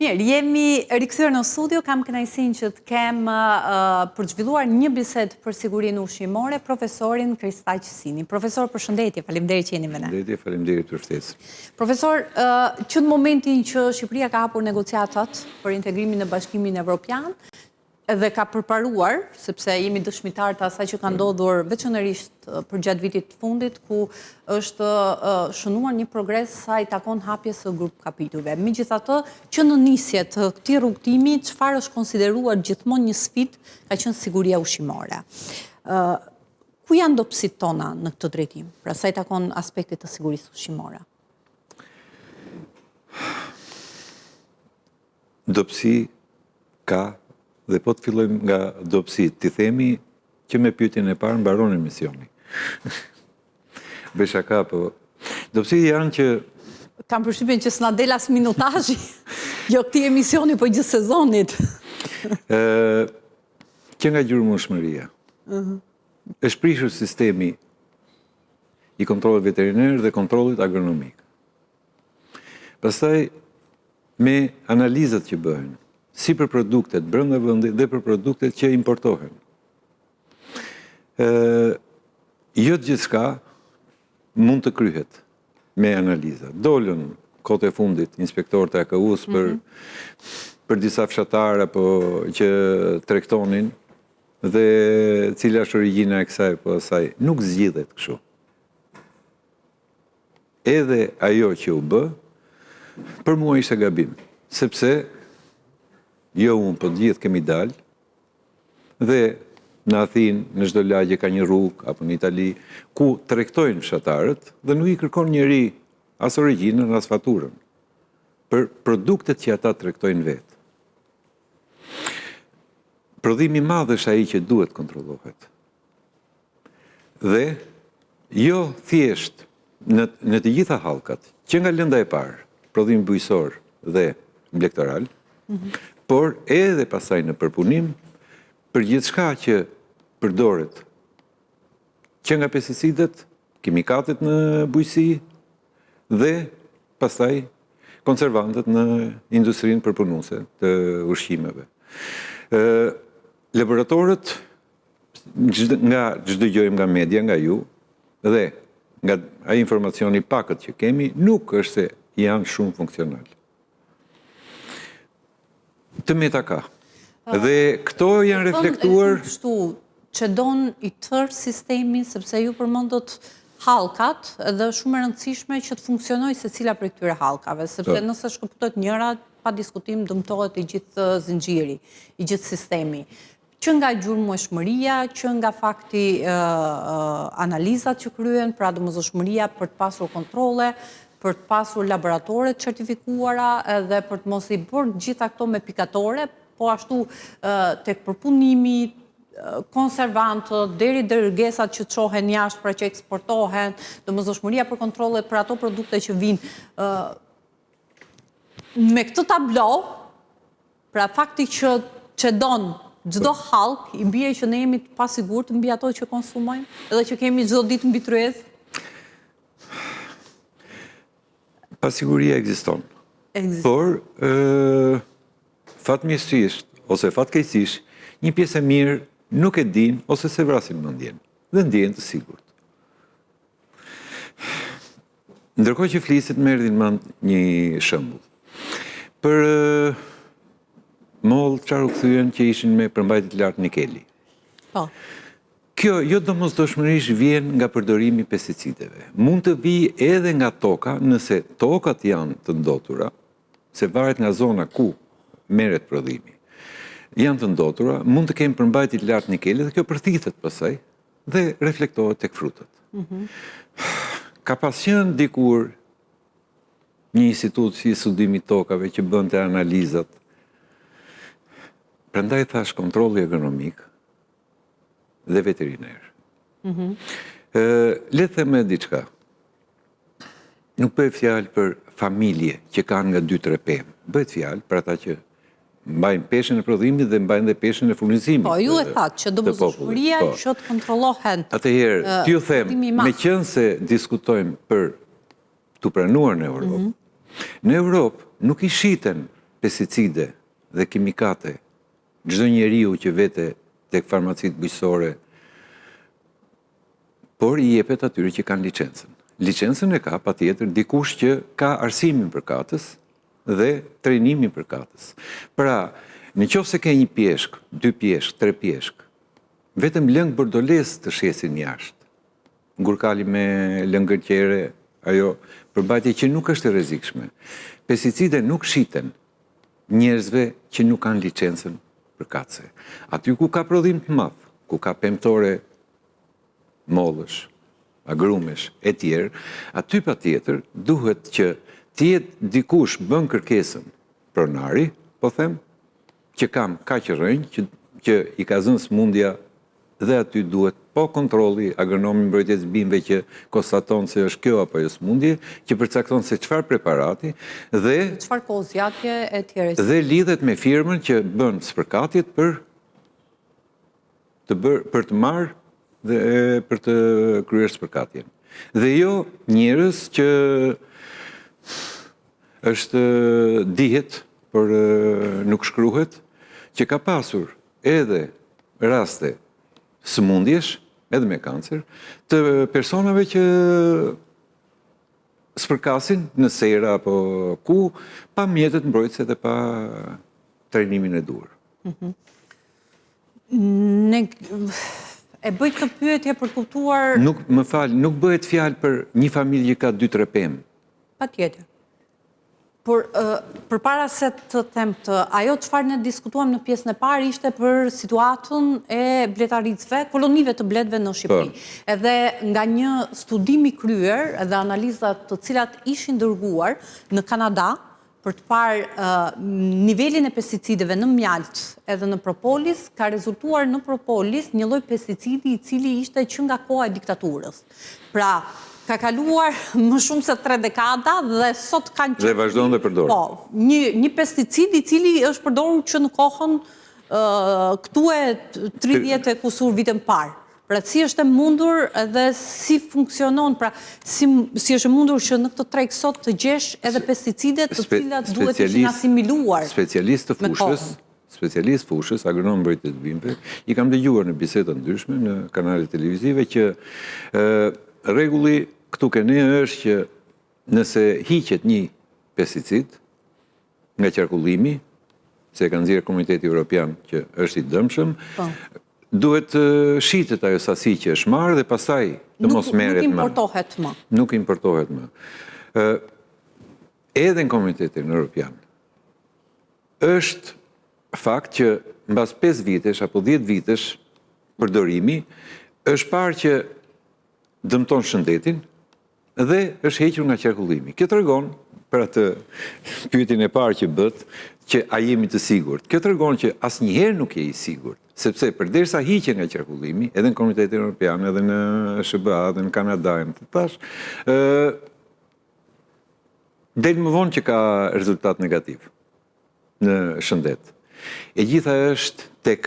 Mirë, jemi rikthyer në studio, kam kënaqësinë që të kem për të zhvilluar një bisedë për sigurinë ushqimore profesorin Kristaq Sini. Profesor, përshëndetje, faleminderit që jeni me ne. Përshëndetje, faleminderit për ftesën. Profesor, që në momentin që Shqipëria ka hapur negociatat për integrimin në Bashkimin Evropian, edhe ka përparuar, sepse jemi dëshmitar të asaj që ka ndodhur veçanërisht për gjatë vitit të fundit, ku është shënuar një progres sa i takon hapjes së grup kapitujve. Megjithatë, që në nisje të këtij rrugtimi, çfarë është konsideruar gjithmonë një sfidë ka qenë siguria ushqimore. Ku janë dobësitë tona në këtë drejtim? Pra sa i takon aspektit të sigurisë ushqimore? Dobësi ka. Dhe po të fillojmë nga dobësit, t'i themi që me pyetjen e parë mbaron emisioni. Bëj shaka, po. Dobësit janë që... Kam përshtypjen që s'na del as minutazhi, jo këtij emisioni, po gjithë sezonit. Që nga gjurmëshmëria. Është prishur sistemi i kontrollit veteriner dhe kontrollit agronomik. Pastaj, me analizat që bëhen, si për produktet brenda vendit dhe për produktet që importohen. Jo gjithçka mund të kryhet me analiza. Dolën kohët e fundit inspektorët e AKU-s për disa fshatar apo që tregtonin dhe cila është origjina e kësaj po asaj, nuk zgjidhet kështu. Edhe ajo që u bë, për mua ishte gabim, sepse jo unë, po gjithë kemi dalë, dhe në Athinë, në çdo lagje ka një rrugë, apo në Itali, ku tregtojnë fshatarët, dhe nuk i kërkon njeri as origjinën, as faturën, për produktet që ata tregtojnë vetë. Prodhimi i madh është ai që duhet kontrollohet. Dhe jo thjesht në të gjitha hallkat, që nga lënda e parë, prodhimi bujqësor dhe mblektoral, por edhe pasaj në përpunim për gjithçka që përdoret që nga pesticidet, kimikatet në bujqësi dhe pasaj konservantët në industrinë përpunuese të ushqimeve. Laboratorët, nga çdo dëgjojmë nga media, nga ju, dhe nga ai informacioni pakët që kemi, nuk është se janë shumë funksional. Të meta ka. Dhe këto janë reflektuar... Kështu që don i tërë sistemin, sepse ju përmendët hallkat, edhe shumë e rëndësishme që të funksionojë secila prej këtyre hallkave, sepse nëse shkëputet njëra, pa diskutim dëmtohet i gjithë zinxhiri, i gjithë sistemi. Që nga gjurmëshmëria, që nga fakti analizat që kryen, pra domosdoshmëria për të pasur kontrolle, për të pasur laboratore të certifikuara edhe për të mos i bërë gjitha këto me pikatore, po ashtu tek përpunimi, konservantët, deri dërgesat që çohen jashtë pra që eksportohen, domosdoshmëria për kontrollet për ato produkte që vinë. Me këtë tablo, pra fakti që don çdo hallk, i bie që ne jemi të pasigurt mbi ato që konsumojmë, edhe që kemi çdo ditë mbi tryezë. Pasiguria ekziston. Por, fatmirësisht, ose fatkeqësisht, një pjesë e mirë nuk e din, ose se vrasin mendjen, dhe ndjen të sigurt. Ndërkohë që flisit më erdhi në mend një shembull. Për mollë çfarë u kthyen që ishin me përmbajtje të lartë nikeli. Po. Kjo jo domosdoshmërisht vjen nga përdorimi i pesticideve. Mund të vijë edhe nga toka, nëse tokat janë të ndotura, se varet nga zona ku merret prodhimi. Janë të ndotura, mund të kemi përmbajtje të lartë nikeli dhe kjo përthithet pastaj dhe reflektohet tek frutët. Ka pas qenë dikur një institut si studimi i tokave që bënte analizat. Prandaj thash kontrolli agronomik dhe veteriner. Le të them diçka. Nuk bëhet fjalë për familje që kanë nga 2-3 pemë. Bëhet fjalë për ata që mbajnë peshën e prodhimit dhe mbajnë dhe peshën e furnizimit. Po, ju e thatë që domosdoshmëria që të kontrollohen. Atëherë, t'ju them, meqense diskutojmë për t'u pranuar në Europë, në Europë nuk i shiten pesticide dhe kimikate, çdo njeriu që vete tek farmacitë bujqësore, por i jepet atyre që kanë licencën. Licencën e ka patjetër dikush që ka arsimin përkatës dhe trajnimin përkatës. Pra, nëse ke një pjeshk, 2 pjeshk, 3 pjeshk, vetëm lëngë bordoles të shesin jashtë. Ngurkali me lëngër qere, ajo përbajtje që nuk është e rrezikshme. Pesticide nuk shiten njerëzve që nuk kanë licencën përkatëse. Aty ku ka prodhim të madh, ku ka pemtore mollësh, agrumesh e tjerë, aty patjetër duhet që të jetë dikush bën kërkesën pronari, po them, që kam kaq rënjë që i ka zënë sëmundja dhe aty duhet po kontrolli agronomi mbrojtjes bimëve që konstaton se është kjo apo jo sëmundje, që përcakton se çfarë preparati dhe çfarë kohë zgjatje e tjerë. Dhe lidhet me firmën që bën spërkatjet për të marrë dhe për të kryer spërkatjen. Dhe jo njerëz që është dihet, por nuk shkruhet, që ka pasur edhe raste sëmundjesh, edhe me kancer, të personave që spërkasin në sera apo ku, pa mjetet mbrojtëse dhe pa trajnimin e duhur. E bëjt këtë pyetje për të kuptuar... Nuk bëhet fjalë për një familje që ka 2-3 pemë. Patjetër. Por përpara se të them këtë, ajo çfarë ne diskutuam në pjesën e parë ishte për situatën e bletaritësve, kolonive të bletëve në Shqipëri. Edhe nga një studim i kryer dhe analizat të cilat ishin dërguar në Kanada për të parë nivelin e pesticideve në mjalt edhe në propolis, ka rezultuar në propolis një lloj pesticidi i cili ishte që nga koha e diktaturës. Pra, ka kaluar më shumë se 3 dekada dhe sot kanë Dhe vazhdon dhe përdor. Po, një pesticid i cili është përdorur që në kohën këtu e 30 e kusur vitën parë. Pra, si është e mundur dhe si funksionon, pra, si është e mundur që në këtë treg sot të gjesh edhe pesticidet të cilat duhet të ishin asimiluar. Specialistë fushës, agronom mbrojtjes bimëve, i kam dëgjuar në biseda ndryshme në kanalet televizive që rregulli këtu ke ne është që nëse hiqet një pesticid nga qarkullimi, se ka nxjerrë Komuniteti Evropian që është i dëmshëm, duhet shitet ajo sasi që është marrë dhe pastaj të mos merret më. Nuk importohet më. Edhe në Komunitetin Evropian është fakt që mbas 5 vitesh apo 10 vitesh përdorimi është parë që dëmton shëndetin dhe është hequr nga qarkullimi. Kjo tregon për atë pyetjen e parë që bët, që a jemi të sigurt. Kjo tregon që asnjëherë nuk je i sigurt, sepse përderisa hiqet nga qarkullimi, edhe në Komunitetin Evropian, edhe në SBA, edhe në Kanada, del më vonë që ka rezultat negativ në shëndet. E gjitha është tek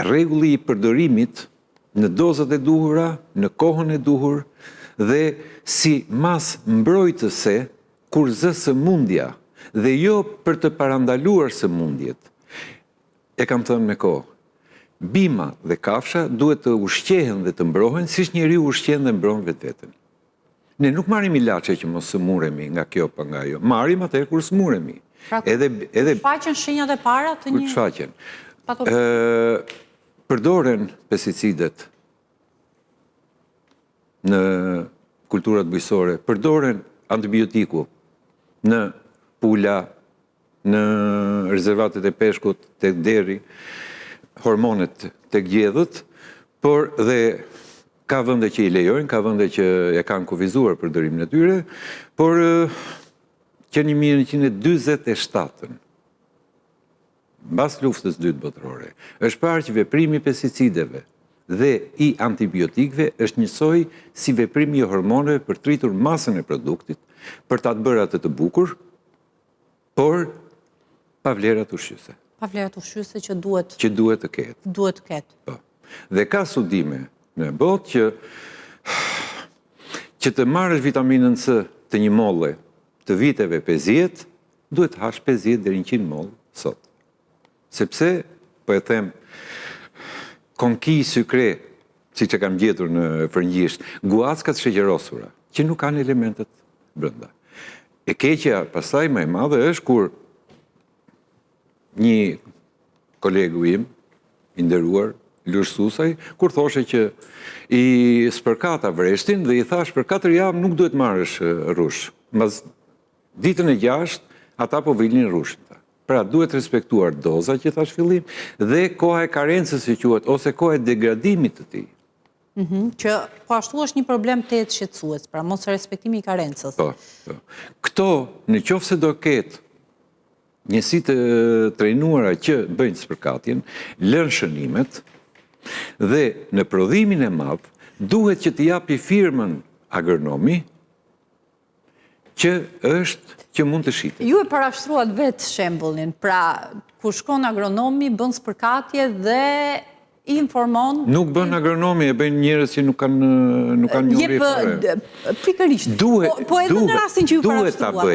rregulli i përdorimit në dozat e duhura, në kohën e duhur, dhe si mas mbrojtëse kur zë sëmundja, dhe jo për të parandaluar sëmundjet. E kam thënë me kohë, bima dhe kafsha duhet të ushqehen dhe të mbrohen, siç njeriu ushqen dhe mbron vetveten. Ne nuk marrim ilaçe që mos sëmuremi nga kjo pa nga ajo. Marrim atëherë kur sëmuremi. Pra, shfaqen shenjat e para të një... Shfaqen. Përdoren pesticidet në kulturat bujqësore, përdoren antibiotiku në pula, në rezervatet e peshkut, tek deri, hormonet tek gjedhët, por dhe ka vende që i lejojnë, ka vende që e kanë kufizuar përdorimin e tyre, por që 1947, mbas luftës së dytë botërore, është parë që veprimi i pesticideve dhe i antibiotikëve është njësoj si veprimi i hormoneve për të rritur masën e produktit, për ta bërë atë të bukur, por pa vlerat ushqyese. Pa vlerat ushqyese që duhet të ketë. Duhet të ketë. Po. Dhe ka studime në botë që të marrësh vitaminën C të një molle të viteve 50 duhet të hash 50 deri 100 mollë sot. Sepse, po e them, konki sykre, si që kam gjetur në frëngjisht, guackat sheqerosura, që nuk kanë elementet brenda. E keqja pastaj më e madhe është kur një kolegu im, i nderuar, Lurs Susaj, kur thoshe që i spërkata vreshtin dhe i thash për 4 javë nuk duhet marrësh rrush. Mbas ditën e 6, ata po vilnin rrushin. Pra duhet respektuar doza që thash fillim dhe koha e karencës që quhet ose koha e degradimit të tij. Që po ashtu është një problem të jetë shqetësues, pra mos respektimi i karencës. Po. Këto, në qoftë se do ketë njësi të trejnuara që bëjnë spërkatjen, lënë shënimet, dhe në prodhimin e madh duhet që të japi firmën agronomi që mund të shitet. Ju e parashtruat vetë shembullin, pra kur shkon agronomi, bën spërkatje dhe informon... Nuk bën agronomi, e bëjnë njerëz që nuk kanë njohuri fare. Pikërisht. Po edhe në rastin që ju parashtruat.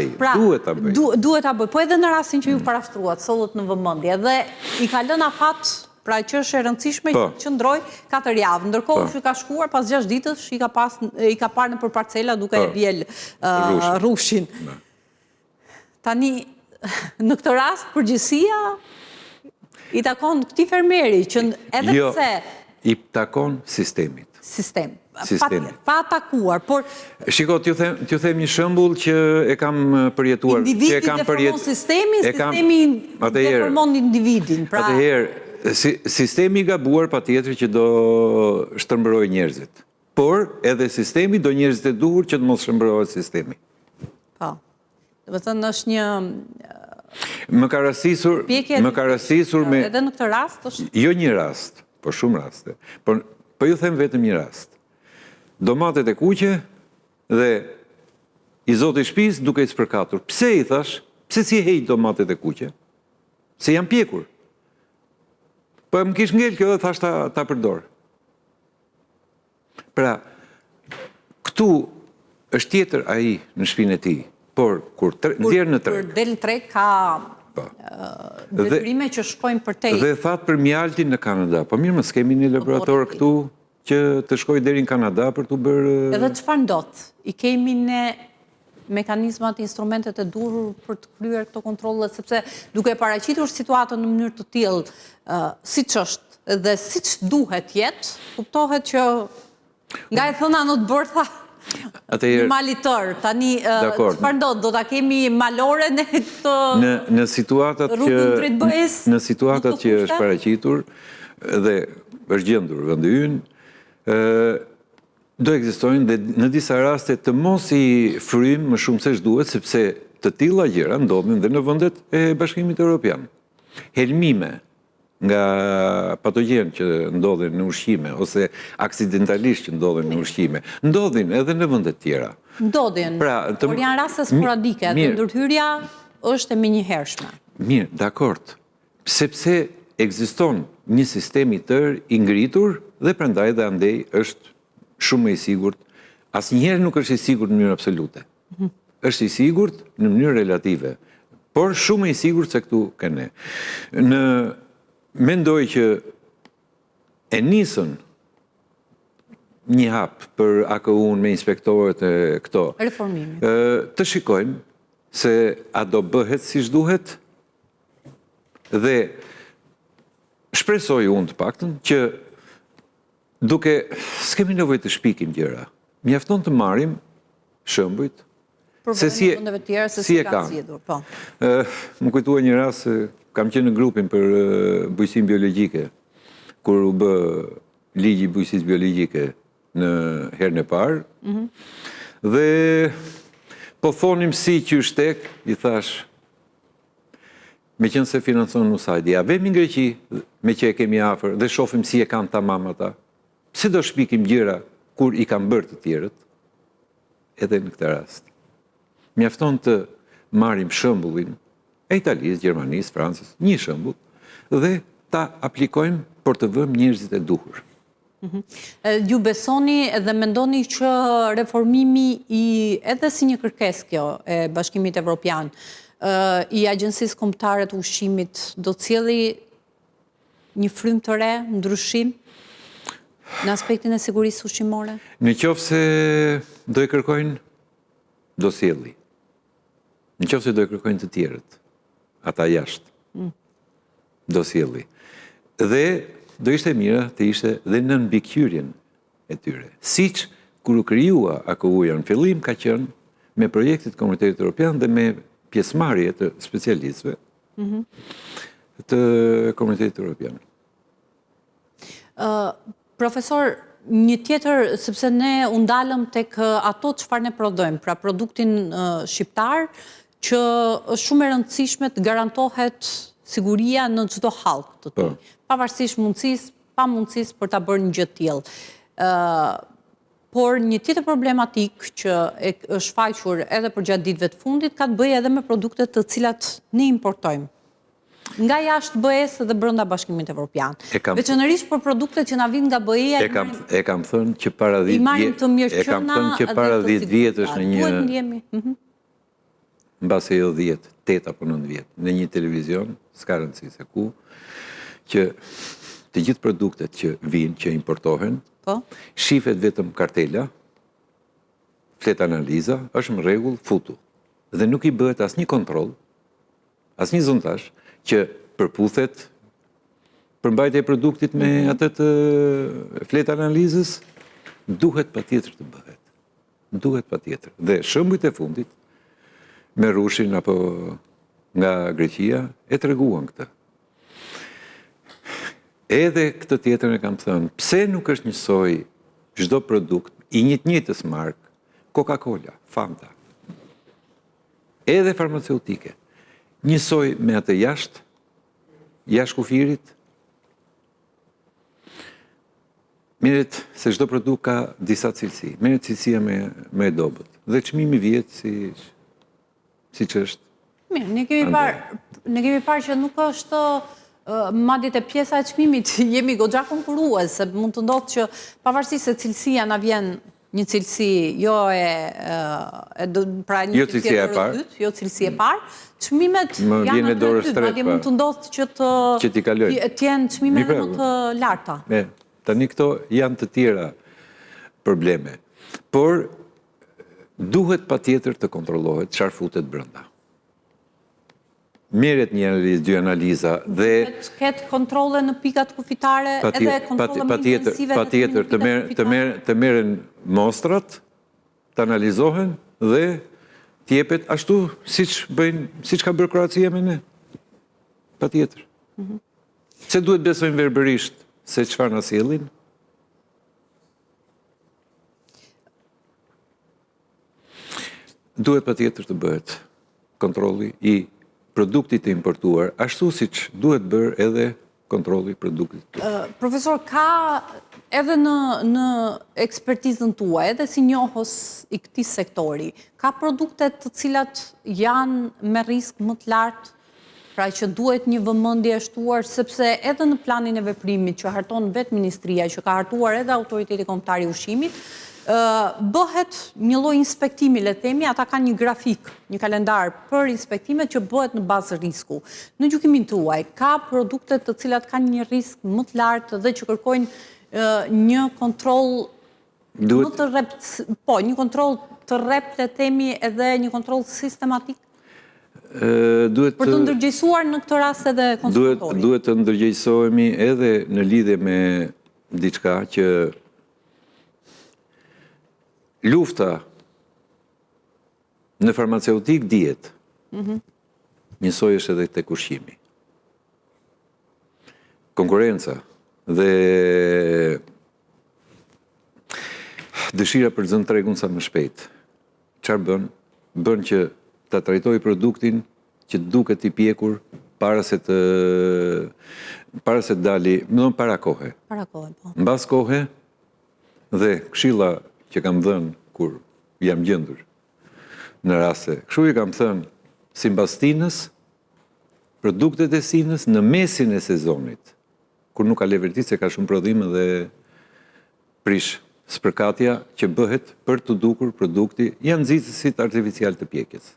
Duhet ta bëj. Po edhe në rastin që ju parashtruat, sollët në vëmendje dhe i ka lënë afat, pra që është e rëndësishme që qëndroj 4 javë. Ndërkohë që ka shkuar pas 6 ditësh, i ka parë në për parcela duke e bjel rrushin. Tani, në këtë rast, përgjësia i takon këtij fermeri, që edhe pse... I takon sistemit. Sistem. Pa atakuar, por... Shiko, t'ju them një shembull që e kam përjetuar. Individi deformon sistemin, sistemi deformon individin. Atëherë, sistemi i gabuar patjetër që do shtrembërojë njerëzit. Por, edhe sistemi do njerëzit e duhur që të mos shtrembërohet sistemi. Po. Do të thënë është një... Më ka rastisur me... Edhe në këtë rast është... Jo një rast, po shumë raste. Po ju them vetëm një rast. Domatet e kuqe dhe i zoti shtëpis duke i spërkatur. Pse i thash? Pse si heq domatet e kuqe? Se janë pjekur. Po më kish ngel kjo dhe thash ta përdor. Pra, këtu është tjetër ai në shtëpinë e tij. Por, kur nxjerr në treg... Kur del në treg ka detyrime që shkojnë për tej. Dhe thatë për mjaltin në Kanada. Po mirë, mos kemi një laborator këtu që të shkojë deri në Kanada për të bërë... Edhe çfarë ndodh? I kemi ne mekanizmat, instrumentet e duhur për të kryer këto kontrolle, sepse duke paraqitur situatën në mënyrë të tillë, siç është dhe siç duhet jetë, kuptohet që nga e thëna në të bërtha një malitor, tani çfarë ndodh? Do ta kemi malore në këtë në situatat që është paraqitur dhe është gjendur vendi ynë, do ekzistojnë dhe në disa raste të mos i frym më shumë se ç'duhet, sepse të tilla gjëra ndodhin dhe në vendet e Bashkimit Evropian. Helmime nga patogjen që ndodhin në ushqime, ose aksidentalisht që ndodhin në ushqime, ndodhin edhe në vendet tjera. Ndodhin, por janë raste sporadike, dhe ndërhyrja është e menjëhershme. Mirë, dakord, sepse ekziston një sistem i tërë i ngritur dhe prandaj dhe andej është shumë më i sigurt. Asnjëherë nuk është i sigurt në mënyrë absolute. Është i sigurt në mënyrë relative, por shumë më i sigurt se këtu kanë ne. Mendoj që e nisën një hap për AKU-n me inspektorët e këto. Reformimi. Të shikojnë se a do bëhet siç duhet dhe shpresoj unë të paktën që duke s'kemi nevojë të shpikim gjëra. Mjafton të marrim shembujt se si e kanë. Më kujtua një rast se kam qenë në grupin për bujësinë biologjike, kur u bë ligji i bujësisë biologjike në herën e parë, dhe po thonim si qyshtek, i thash, me qenë se financon USAID, ja vemi në Greqi, me që e kemi afër, dhe shofim si e kanë tamam ata, pse do shpikim gjëra kur i kanë bërë të tjerët, edhe në këtë rast. Mjafton të marrim shembullin e Italisë, Gjermanisë, Francës, një shembull, dhe ta aplikojmë për të vëmë njerëzit e duhur. Ju besoni dhe mendoni që reformimi edhe si një kërkesë kjo e Bashkimit Evropian, i Agjencisë Kombëtare të Ushqimit do të sjellë një frymë të re, ndryshim në aspektin e sigurisë ushqimore? Në qoftë se do i kërkojnë, do sjelli. Në qoftë se do i kërkojnë të tjerët, ata jashtë, do sjelli. Dhe do ishte mira të ishte dhe në mbikëqyrjen e tyre. Siç kur u krijua AKU-ja në fillim ka qenë me projektet Komunitetit Evropian dhe me pjesëmarrje të specialistëve të Komunitetit Evropian. Profesor, një tjetër, sepse ne u ndalëm tek ato çfarë ne prodhojmë, pra produktin shqiptar, që është shumë e rëndësishme të garantohet siguria në çdo hallk të tij, pavarësisht mundësisë, pa mundësisë për ta bërë një gjë të tillë. Por një tjetër problematik që është shfaqur edhe për gjatë ditëve të fundit ka të bëjë edhe me produktet të cilat ne importojmë nga jashtë BE-s dhe brenda Bashkimit Evropian. Veçanërisht për produktet që na vijnë nga BE-ja e kam thënë që para 10 vjetësh në një mbase jo 10, 8 apo 9 vjet, në një televizion, s'ka rëndësi se ku, që të gjithë produktet që vijnë, që importohen, shifet vetëm kartela, flet analiza, është në rregull, futu. Dhe nuk i bëhet asnjë kontroll, asnjë zontash që përputhet përmbajtja e produktit me atë të flet analizës, duhet patjetër të bëhet. Duhet patjetër. Dhe shembujt e fundit me rushin apo nga Greqia e treguan këtë. Edhe këtë tjetër e kam thënë, pse nuk është njësoj çdo produkt i njëjtës mark, Coca-Cola, Fanta, edhe farmaceutike, njësoj me atë jashtë kufirit, merret se çdo produkt ka disa cilësi, merret cilësia me dobët, dhe çmimi vjet siç është. Mirë, ne kemi parë që nuk është madje te pjesa e çmimit jemi goxha konkurrues, se mund të ndodhë që pavarësisht se cilësia na vjen një cilësi pra një cilësi e parë, jo cilësi e parë, çmimet janë në dorë dytë, madje mund të ndodhë që të jenë çmime më të larta. Tani këto janë të tjera probleme, por duhet patjetër të kontrollohet çfarë futet brenda. Merret një analizë, dy analiza dhe ketë kontrolle në pikat kufitare edhe kontrolle më intensive patjetër të merren mostrat, të analizohen dhe t'jepet ashtu siç ka bërë Kroacia me ne. Patjetër. Se duhet besojmë verbërisht se çfarë na sjellin? Duhet patjetër të bëhet kontrolli i produktit të importuar, ashtu siç duhet bërë edhe kontrolli i produktit. Profesor, ka edhe në ekspertizën tuaj, edhe si njohës i këtij sektori, ka produkte të cilat janë me risk më të lartë, pra që duhet një vëmendje e shtuar, sepse edhe në planin e veprimit që harton vetë Ministria, që ka hartuar edhe Autoriteti Kombëtar i Ushqimit, bëhet një lloj inspektimi, le të themi, ata kanë një grafik, një kalendar për inspektimet që bëhet në bazë risku. Në gjykimin tuaj, ka produkte të cilat kanë një risk më të lartë dhe që kërkojnë një kontroll më të rrept, një kontroll të rrept, le të themi, edhe një kontroll sistematik? Për të ndërgjegjësuar në këtë rast edhe konsumatori. Duhet të ndërgjegjësohemi edhe në lidhje me diçka që lufta në farmaceutik dihet. Njësoj është edhe tek ushqimi. Konkurenca dhe dëshira për zënë tregun sa më shpejt. Çfarë bën? Bën që ta trajtoj produktin që duket i pjekur para se të dali, para kohe. Para kohe, po. Mbas kohe dhe këshilla që kam dhënë kur jam gjendur në raste. Kështu i kam thënë sipas tinës, produktet e sinës në mesin e sezonit, kur nuk ka levertisë, se ka shumë prodhime dhe prish spërkatja që bëhet për të dukur produkti janë nxitësit artificial të pjekjes.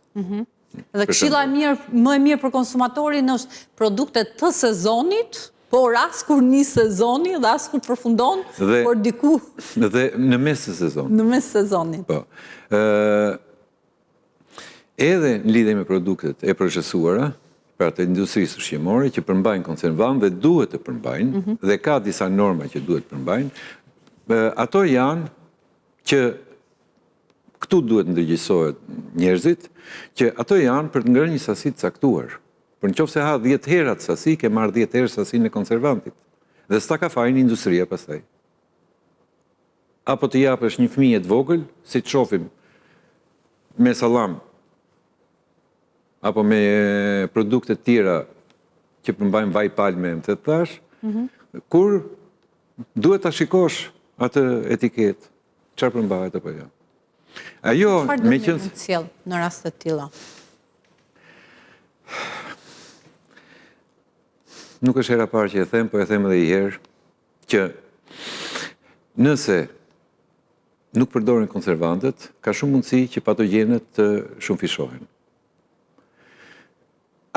Dhe këshilla më e mirë për konsumatorin është produktet të sezonit, por as kur një sezoni dhe as kur përfundon, por diku... Dhe në mes të sezonit. Në mes sezonit. Po. Edhe në lidhje me produktet e procesuara, pra të industrisë ushqimore, që përmbajnë konservan dhe duhet të përmbajnë, dhe ka disa norma që duhet të përmbajnë, ato janë që këtu duhet ndërgjegjësohet njerëzit, që ato janë për të ngrënë një sasi të caktuar. Për në qoftë se ha 10 herat sasi, ke marrë 10 herë sasinë e konservantit. Dhe s'ta ka fajin industria pastaj. Apo të japësh një fëmijë të vogël, si të shohim me sallam, apo me produkte tjera që përmbajnë vaj palme, më të thash, kur duhet ta shikosh atë etiket, çfarë përmbahet apo jo. Ajo, me qenë sjell në raste të tilla. Nuk është hera parë që e them, po e them edhe një herë, që nëse nuk përdoren konservantët, ka shumë mundësi që patogjenet të shumëfishohen.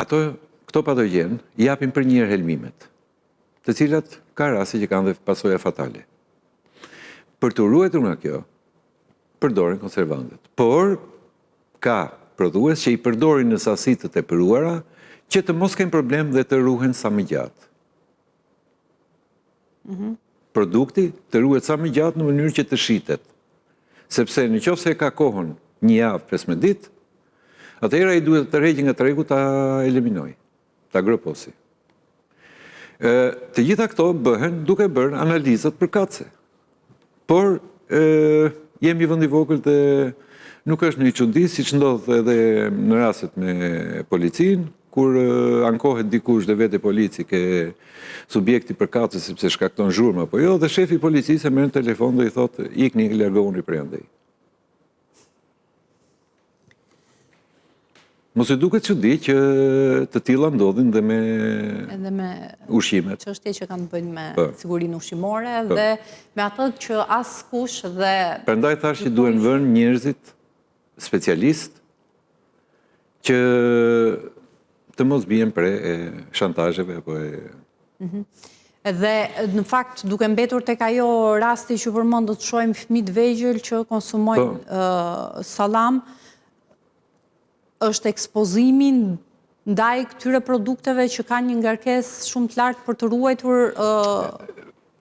Këto patogjen japin për njërë helmimet, të cilat ka raste që kanë dhe pasoja fatale. Për të ruajtur nga kjo, përdoren konservantët. Por, ka prodhues që i përdorin në sasi të tepëruara, që të mos kenë problem dhe të ruhen sa më gjatë. Produkti të ruhet sa më gjatë në mënyrë që të shitet. Sepse në qoftë se ka kohën një javë 15 ditë, atëherë ai duhet të rregjë nga tregu ta eliminoj, ta groposi. Të gjitha këto bëhen duke bërë analizat përkatëse. Por jemi vend i vogël dhe nuk është një çudi, siç ndodh edhe në rastet me policinë, kur ankohet dikush dhe vete polici ke subjekti përkatës sepse shkakton zhurmë apo jo, dhe shefi i policisë e merr në telefon dhe i thotë ikni, largohuni prej andej. Mos e duket çudi që të tilla ndodhin dhe me ushqimet. Çështje që kanë të bëjnë me sigurinë ushqimore dhe me atë që askush dhe... Prandaj thash që duhen vënë njerëzit specialistë që të mos bien pre shantazheve apo Dhe në fakt duke mbetur tek ajo rasti që përmend, do të shohim fëmijë të vegjël që konsumojnë sallam, është ekspozimi ndaj këtyre produkteve që kanë një ngarkesë shumë të lartë për të ruajtur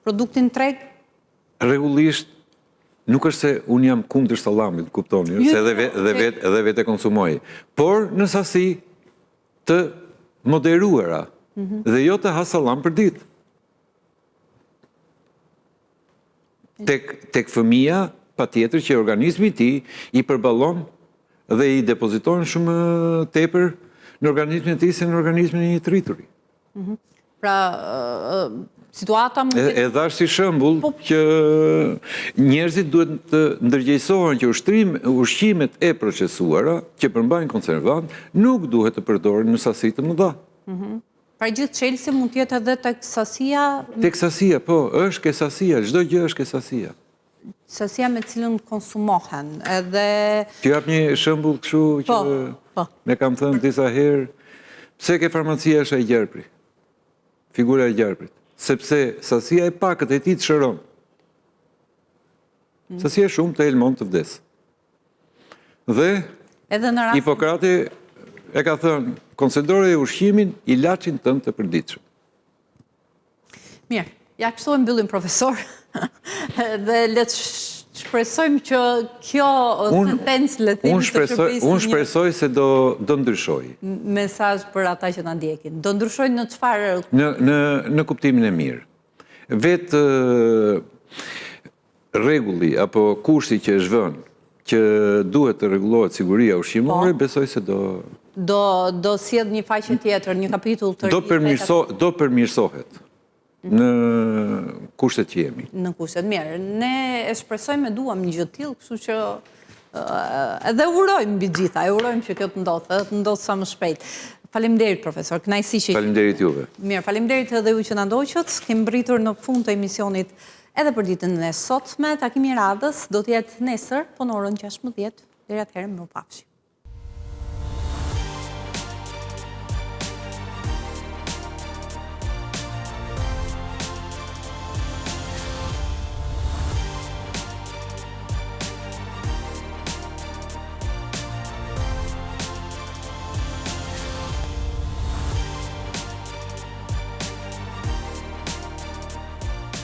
produktin treg? Rregullisht nuk është se unë jam kundër sallamit, kuptoni, se edhe vetë konsumoj, por në sasi të moderuara dhe jo të ha sallam për ditë. Tek fëmia, patjetër që organizmi i tij i përballon dhe i depozitojnë shumë tepër në organizmin e tij se në organizmin e një të rrituri. Pra, situata mund të... E dhash si shembull që njerëzit duhet të ndërgjegjësohen që ushqimet e procesuara që përmbajnë konservant nuk duhet të përdoren në sasi të mëdha. Pra gjithë çelësi mund të jetë edhe tek sasia... Tek sasia, po, është ke sasia, çdo gjë është ke sasia. Sasia me cilën konsumohen, edhe... T'ju jap një shembull kështu që ne kam thënë disa herë, pse ke farmacia është e gjerpri? Figura e gjerprit. Sepse sasia e pakët e tij të shëron. Sasia shumë të elmon të vdes. Dhe Hipokrati e ka thënë, konsideroje ushqimin ilaçin tënd të përditshëm. Mirë, ja kështu e mbyllim, profesor. Dhe le të shpresojmë që kjo sentencë le të shërbejë. Unë shpresoj se do ndryshoj. Mesazh për ata që na ndjekin. Do ndryshojnë në çfarë? Në kuptimin e mirë. Vetë rregulli apo kushti që është vënë që duhet të rregullohet siguria ushqimore, besoj se do sjell një faqe tjetër, një kapitull të ri. Do përmirësohet në kushtet që jemi. Në kushtet, mirë. Ne e shpresojmë, duam një gjë të tillë, kështu që edhe urojmë mbi gjitha, e urojmë që kjo të ndodhë sa më shpejt. Faleminderit, profesor, kënaqësi që... Faleminderit juve. Mirë, faleminderit edhe ju që na ndoqët. Kemi mbritur në fund të emisionit edhe për ditën e sotme. Takimi i radhës do të jetë nesër, po në orën 16. Deri atëherë, mirupafshim.